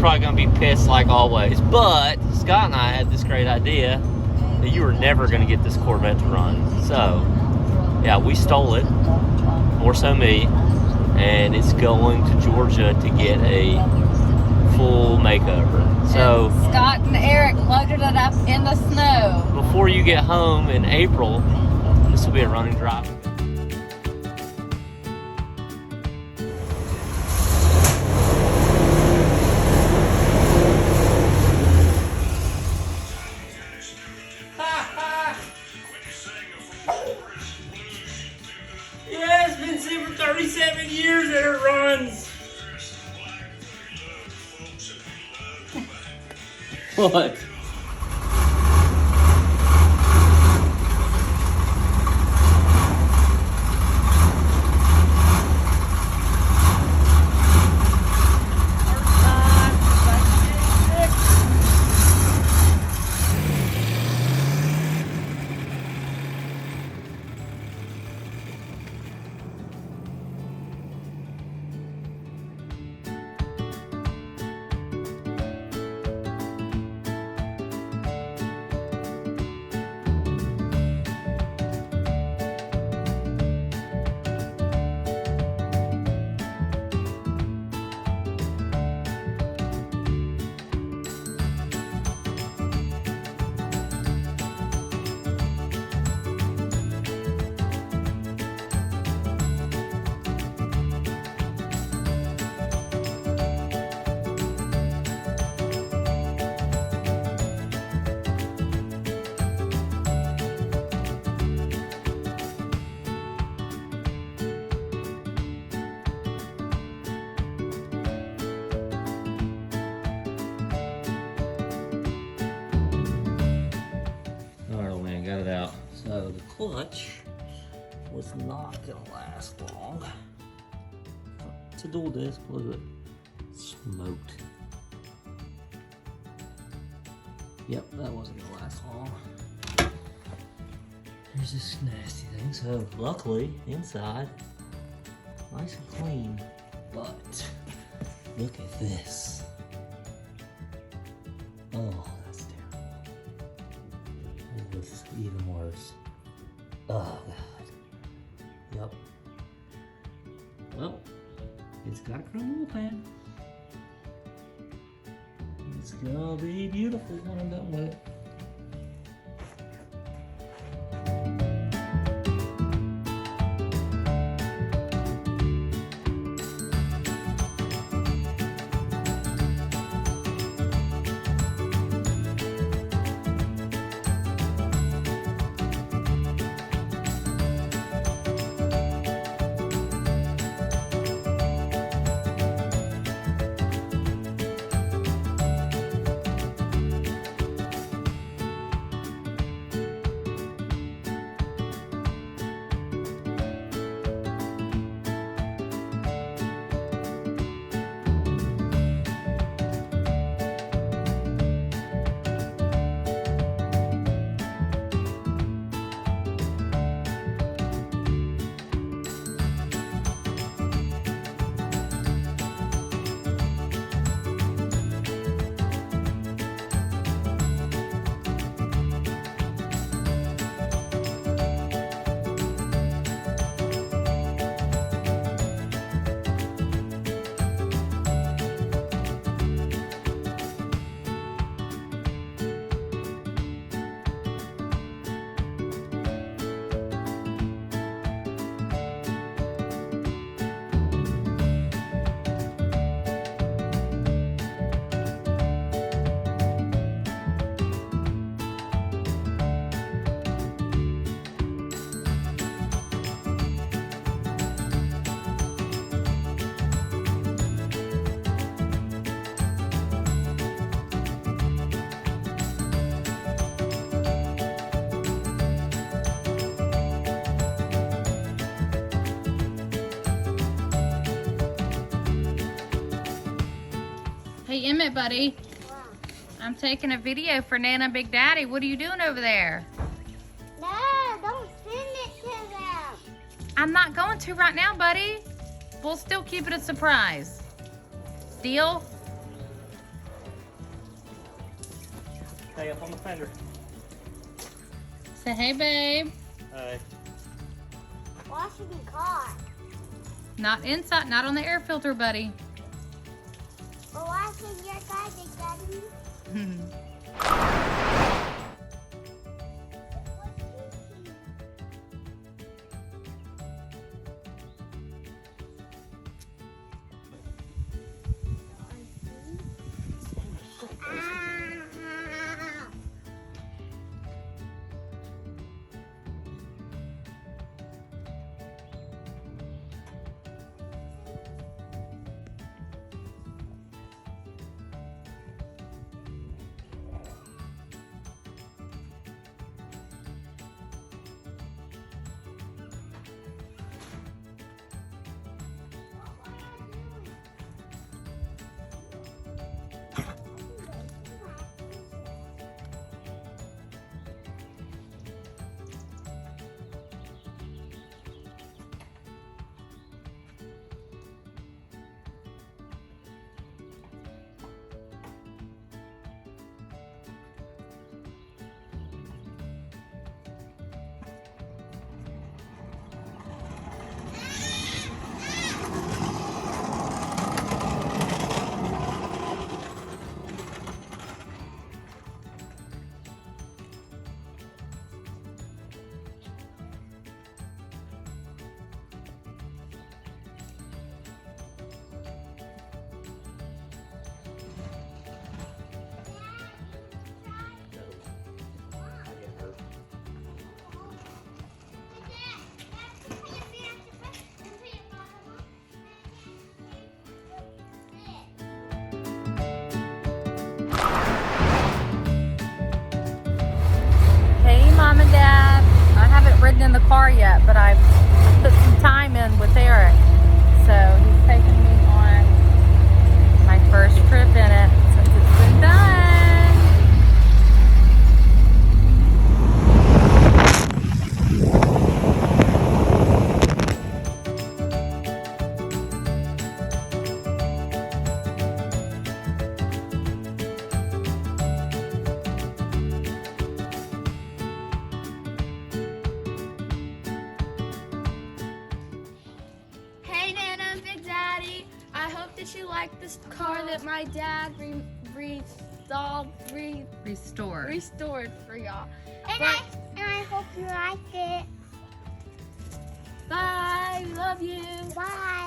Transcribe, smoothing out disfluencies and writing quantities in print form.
probably gonna be pissed like always. But Scott and I had this great idea that you were never gonna get this Corvette to run. So, yeah, we stole it, more so me, and it's going to Georgia to get a full makeover. So and Scott and Eric loaded it up in the snow. Before you get home in April, this will be a running drive. Yeah, it's been sitting for 37 years and it runs. What? Got it out. So the clutch was not gonna last long. It's a dual disc, look at it. Smoked. Yep, that wasn't gonna last long. Here's this nasty thing. So luckily inside, nice and clean. But look at this. Oh, that's terrible. This is even worse. Oh God. Yep. Well, it's got a chrome wheel pan. It's gonna be beautiful when I'm done with it. Hey, Emmett, buddy. I'm taking a video for Nana Big Daddy. What are you doing over there? No, don't send it to them. I'm not going to right now, buddy. We'll still keep it a surprise. Deal? Stay up on the fender. Say hey, babe. Hey. Washing the car. Not inside, not on the air filter, buddy. We're washing your car, Big Daddy. Mom and Dad, I haven't ridden in the car yet, but I've put some time in with Eric. So he's taking me on my first trip in it since it's been done. Hey, Nana and Big Daddy. I hope that you like this car that my dad restored for y'all. And I hope you liked it. Bye. We love you. Bye.